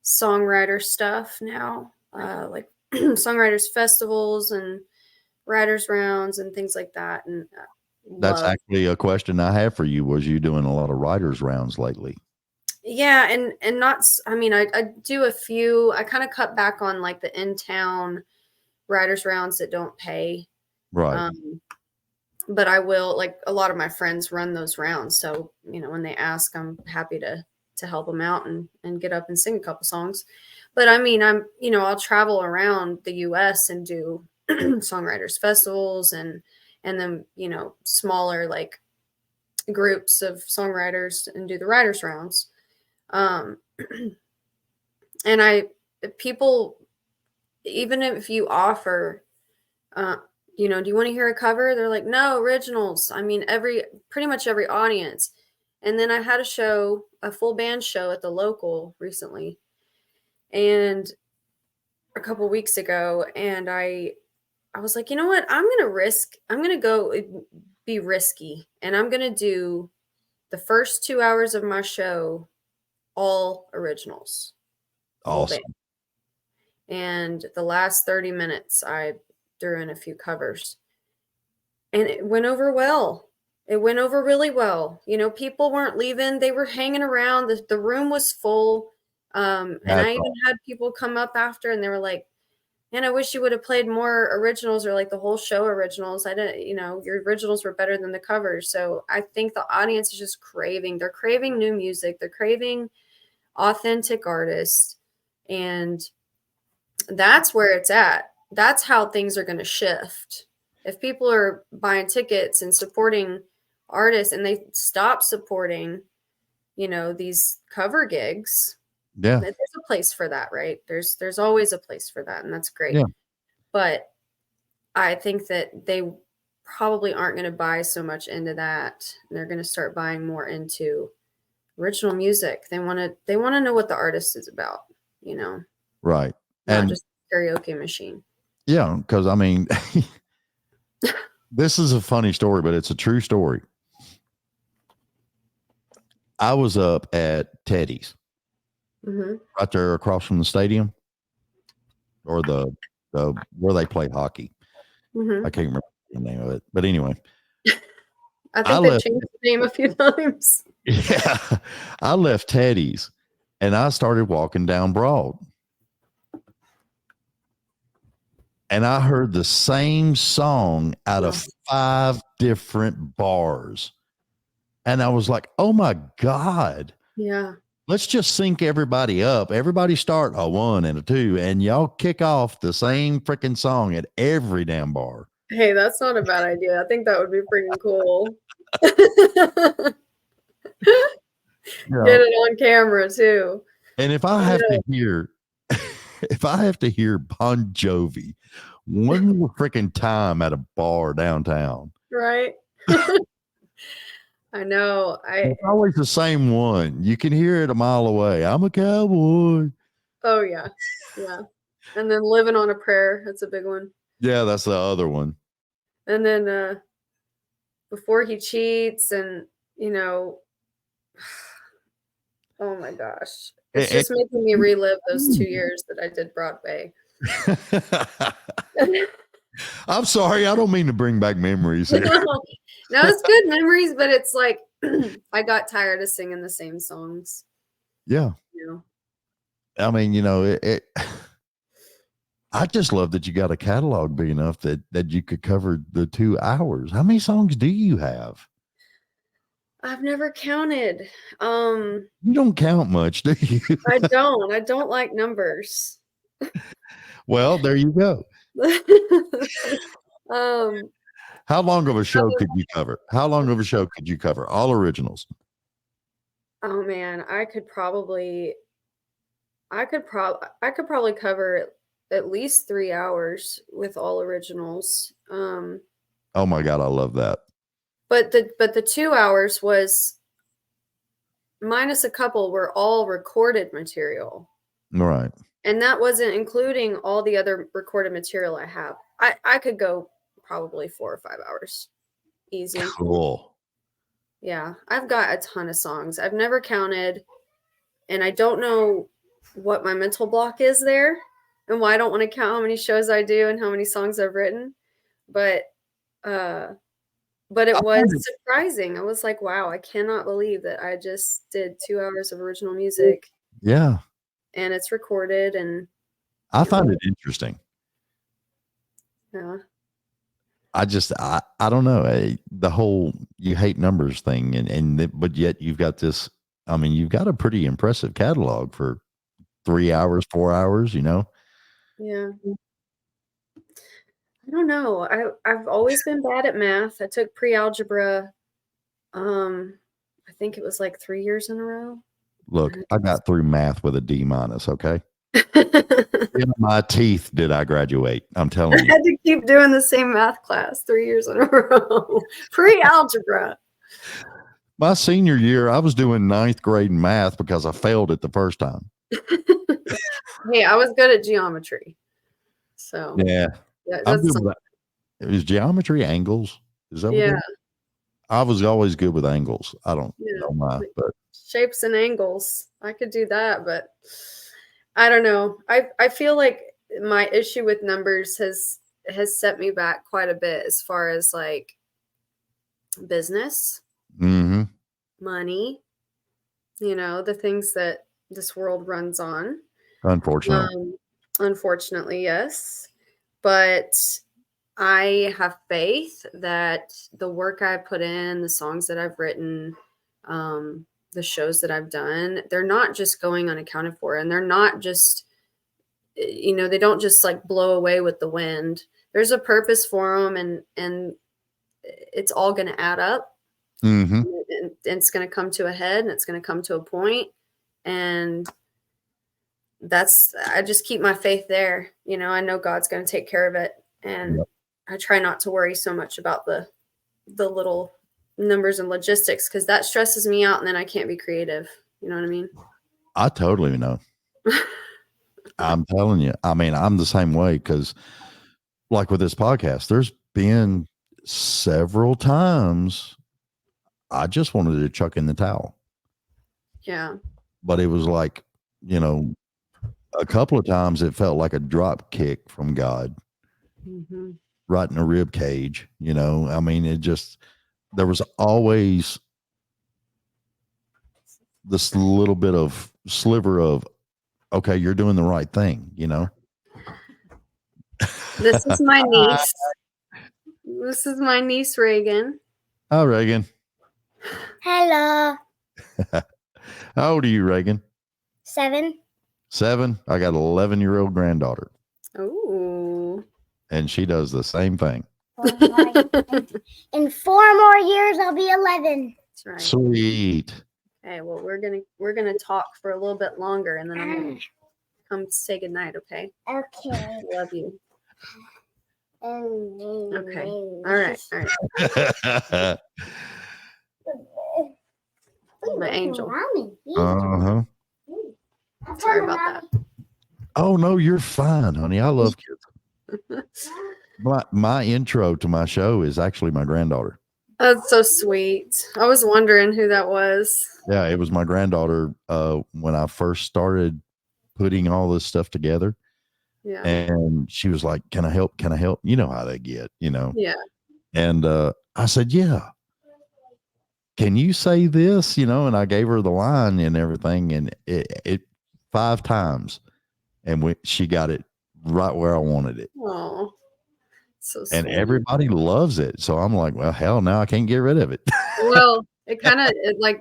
songwriter stuff now, like songwriters festivals and writers rounds and things like that. And That's love. actually a question I have for you. Was you doing a lot of writers rounds lately? Yeah, and not. I mean, I do a few. I kind of cut back on like the in town writers rounds that don't pay. Right. But I will, like, a lot of my friends run those rounds, so when they ask, I'm happy to help them out and get up and sing a couple songs. But I mean, I'll travel around the US and do songwriters festivals and then smaller like groups of songwriters and do the writers rounds. um and people, even if you offer, do you want to hear a cover? They're like, no, originals. I mean, pretty much every audience. And then I had a full band show at the local recently, and a couple weeks ago, and I was like, you know what? I'm gonna go be risky, and I'm gonna do the first 2 hours of my show all originals, full band. Awesome. And the last 30 minutes, I threw in a few covers. And it went over well. It went over really well. People weren't leaving. They were hanging around. The room was full. And That's I even had people come up after, and they were like, man, I wish you would have played more originals, or like the whole show originals. I didn't, your originals were better than the covers. So I think the audience is just they're craving new music. They're craving authentic artists. And that's where it's at. That's how things are going to shift. If people are buying tickets and supporting artists, and they stop supporting, these cover gigs, yeah. there's a place for that, right? There's always a place for that, and that's great. Yeah. But I think that they probably aren't going to buy so much into that. They're going to start buying more into original music. They want to know what the artist is about, Right. not And just a karaoke machine. yeah, because I mean, this is a funny story, but it's a true story. I was up at Teddy's, right there across from the stadium, or the where they play hockey. I can't remember the name of it, but anyway, I think they've changed the name a few times. Yeah, I left Teddy's and I started walking down Broad, and I heard the same song out of 5 different bars. And I was like, oh my God. Yeah. Let's just sync everybody up. Everybody start a 1 and a 2, and y'all kick off the same freaking song at every damn bar. Hey, that's not a bad idea. I think that would be freaking cool. Get it on camera too. And if I have to hear, Bon Jovi one more freaking time at a bar downtown, right? I know. It's always the same one. You can hear it a mile away. I'm a cowboy. Oh yeah, yeah. And then Living on a Prayer. That's a big one. Yeah, that's the other one. And then Before He Cheats, and oh my gosh, it's just making me relive those 2 years that I did Broadway. I'm sorry, I don't mean to bring back memories here. No, it's good memories, but it's like I got tired of singing the same songs. Yeah. I mean, I just love that you got a catalog big enough that you could cover the 2 hours. How many songs do you have? I've never counted. You don't count much, do you? I don't like numbers. Well, there you go. How long of a show could you cover? All originals? Oh man, I could probably cover at least 3 hours with all originals. Oh my God, I love that. But the 2 hours was minus a couple were all recorded material. Right. And that wasn't including all the other recorded material I have. I could go probably 4 or 5 hours. Easy. Cool. Yeah. I've got a ton of songs. I've never counted, and I don't know what my mental block is there and why I don't want to count how many shows I do and how many songs I've written. but it was surprising. I was like, wow, I cannot believe that I just did 2 hours of original music Yeah. and it's recorded and I find it interesting. yeah. I don't know. The whole you hate numbers thing but yet you've got this, I mean, you've got a pretty impressive catalog for 3 hours, 4 hours, you know? Yeah. I don't know. I've always been bad at math. I took pre-algebra, I think it was like 3 years in a row. Look, I got through math with a D minus, okay? I In my teeth did I graduate. I'm telling you. had to keep doing the same math class 3 years in a row. Pre-algebra. My senior year, I was doing 9th grade math because I failed it the first time. Hey, I was good at geometry. So Yeah. I'm that's good with that. Is geometry angles? Is that what yeah, it is? I was always good with angles. I don't yeah. know why, Like but shapes and angles. I could do that, but I don't know. I feel like my issue with numbers has set me back quite a bit as far as like business, money, the things that this world runs on. unfortunately. Unfortunately, yes. But I have faith that the work I put in, the songs that I've written, the shows that I've done, they're not just going unaccounted for. And they're not just, they don't just like blow away with the wind. There's a purpose for them and it's all going to add up. Mm-hmm. And it's going to come to a head and it's going to come to a point. And I just keep my faith there. I know God's going to take care of it. And Yep. I try not to worry so much about the little numbers and logistics because that stresses me out and then I can't be creative. You know what I mean? I totally know. I'm telling you. I mean, I'm the same way because, like with this podcast, there's been several times I just wanted to chuck in the towel. Yeah. But it was like, a couple of times it felt like a drop kick from God Mm-hmm. right in the rib cage. I mean, there was always this little bit of sliver of, okay, you're doing the right thing, This is my niece. This is my niece, Reagan. Hi, Reagan. Hello. How old are you, Reagan? 7. 7. I got an 11-year-old granddaughter, Oh. and she does the same thing. In 4 more years, I'll be 11. That's right. Sweet. Okay, well, we're gonna talk for a little bit longer, and then I'm gonna come say goodnight. Okay. Okay. Love you. Okay. Okay. All right. My angel. Uh-huh. Sorry about that. Oh, no, you're fine, honey. I love kids. My intro to my show is actually my granddaughter. That's so sweet. I was wondering who that was. Yeah, it was my granddaughter when I first started putting all this stuff together. Yeah. And she was like, can I help? Can I help? You know how they get, Yeah. And I said, yeah. Can you say this? And I gave her the line and everything. And it 5 times. And she got it right where I wanted it. Oh, so sweet. And everybody loves it. So I'm like, well, hell, now I can't get rid of it. Well, it kind of like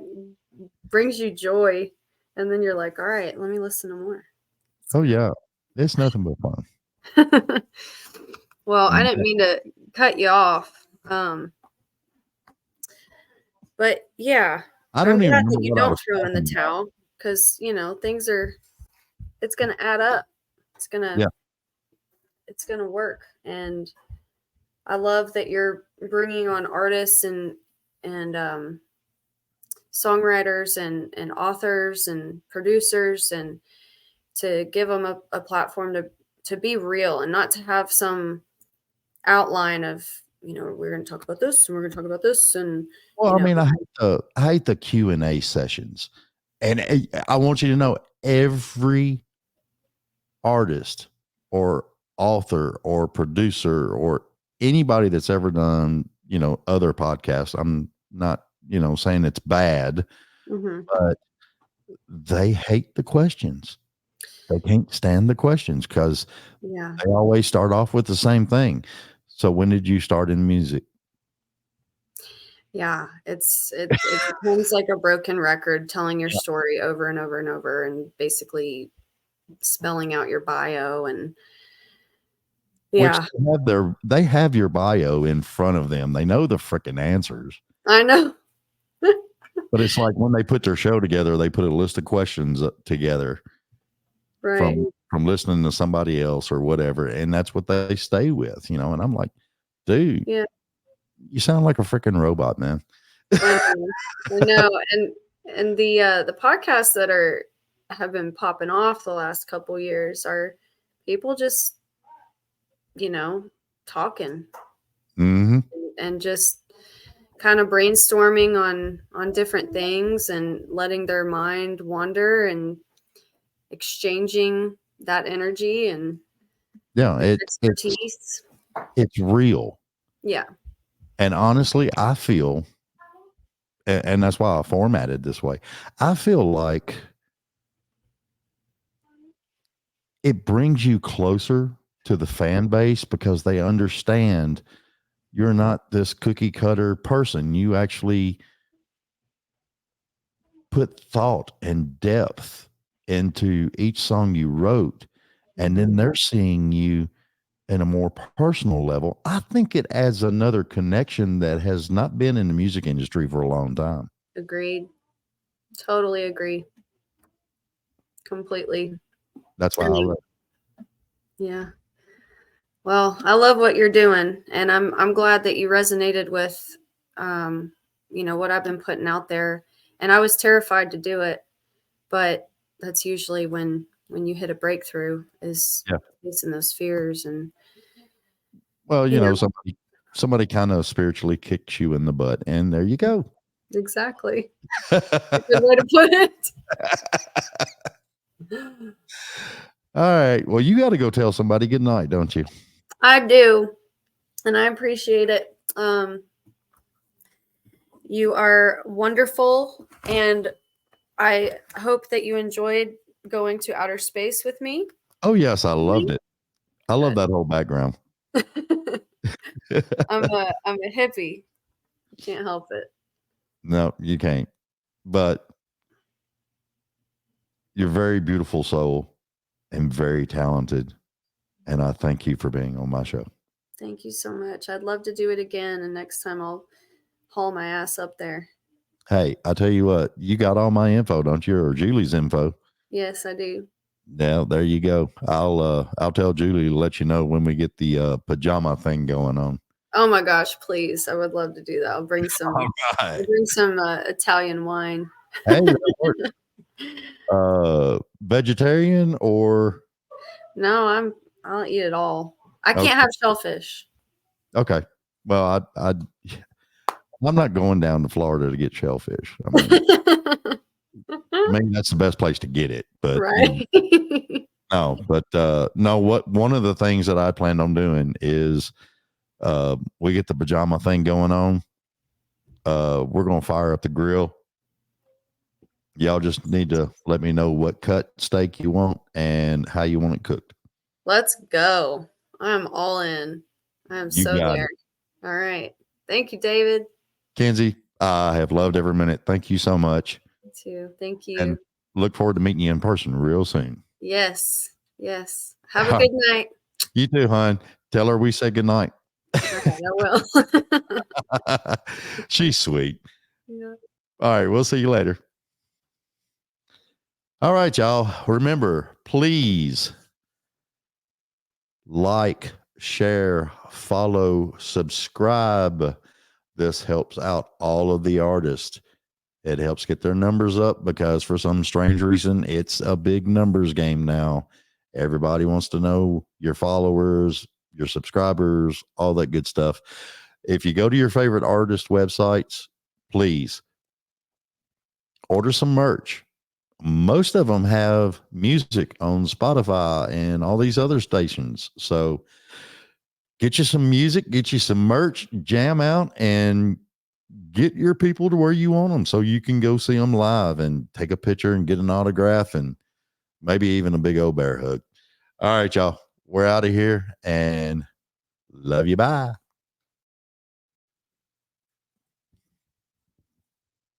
brings you joy. And then you're like, all right, let me listen to more. Oh, yeah. It's nothing but fun. Well, I didn't mean to cut you off. But yeah, I'm glad that you don't throw in the towel because, it's going to add up. It's going to work. And I love that you're bringing on artists and songwriters and authors and producers and to give them a platform to be real and not to have some outline of, we're going to talk about this and we're going to talk about this. And, well, I mean, I hate the Q&A sessions. And I want you to know every artist or author or producer or anybody that's ever done, other podcasts, I'm not, saying it's bad, Hmm. but they hate the questions. They can't stand the questions because Yeah. they always start off with the same thing. So when did you start in music? Yeah. It becomes like a broken record telling your story over and over and over and basically spelling out your bio and Which yeah, they have your bio in front of them. They know the freaking answers. I know. But it's like when they put their show together, they put a list of questions together Right. from listening to somebody else or whatever, and that's what they stay with, And I'm like, dude, Yeah. you sound like a freaking robot, man. I know. I know. And the podcasts that have been popping off the last couple years are people just, talking Mm-hmm. and just kind of brainstorming on different things and letting their mind wander and exchanging that energy and Yeah, expertise. it's real. Yeah. And honestly, I feel, and that's why I formatted this way. I feel like it brings you closer to the fan base because they understand you're not this cookie cutter person. You actually put thought and depth into each song you wrote, and then they're seeing you in a more personal level. I think it adds another connection that has not been in the music industry for a long time. Agreed. Totally agree. Completely. That's why I I mean, wrote. yeah. Well, I love what you're doing, and I'm glad that you resonated with, what I've been putting out there. And I was terrified to do it, but that's usually when you hit a breakthrough is Yeah. facing those fears and Well, you know somebody kind of spiritually kicks you in the butt, and there you go. exactly. Good way to put it. All right. Well, you got to go tell somebody good night, don't you? I do, and I appreciate it. You are wonderful, and I hope that you enjoyed going to outer space with me. Oh, yes. I loved it. I love Good. that whole background. I'm a hippie. Can't help it. No, you can't. But you're a very beautiful soul and very talented. And I thank you for being on my show. Thank you so much. I'd love to do it again, and next time I'll haul my ass up there. Hey, I tell you what, you got all my info, don't you? Or Julie's info. Yes, I do. Yeah, there you go. I'll tell Julie to let you know when we get the pajama thing going on. Oh my gosh, please. I would love to do that. I'll bring some All right. Italian wine. Hey, that works. Vegetarian or No, I'll eat it all. I okay. can't have shellfish. Okay. Well, I'm not going down to Florida to get shellfish. I mean that's the best place to get it, but Right. no, but no. What one of the things that I planned on doing is we get the pajama thing going on. We're gonna fire up the grill. Y'all just need to let me know what cut steak you want and how you want it cooked. Let's go. I'm all in. I'm You so got there. it. All right. Thank you, David. Kenzie, I have loved every minute. Thank you so much. You too. Thank you. And look forward to meeting you in person real soon. Yes. Yes. Have a good night. You too, hon. Tell her we said good night. All right, I will. She's sweet. Yeah. All right, we'll see you later. All right, y'all. Remember, please like, share, follow, subscribe. This helps out all of the artists. It helps get their numbers up because for some strange reason, it's a big numbers game now. Everybody wants to know your followers, your subscribers, all that good stuff. If you go to your favorite artist websites, please order some merch. Most of them have music on Spotify and all these other stations. So get you some music, get you some merch, jam out, and get your people to where you want them so you can go see them live and take a picture and get an autograph and maybe even a big old bear hug. All right, y'all. We're out of here and love you. Bye.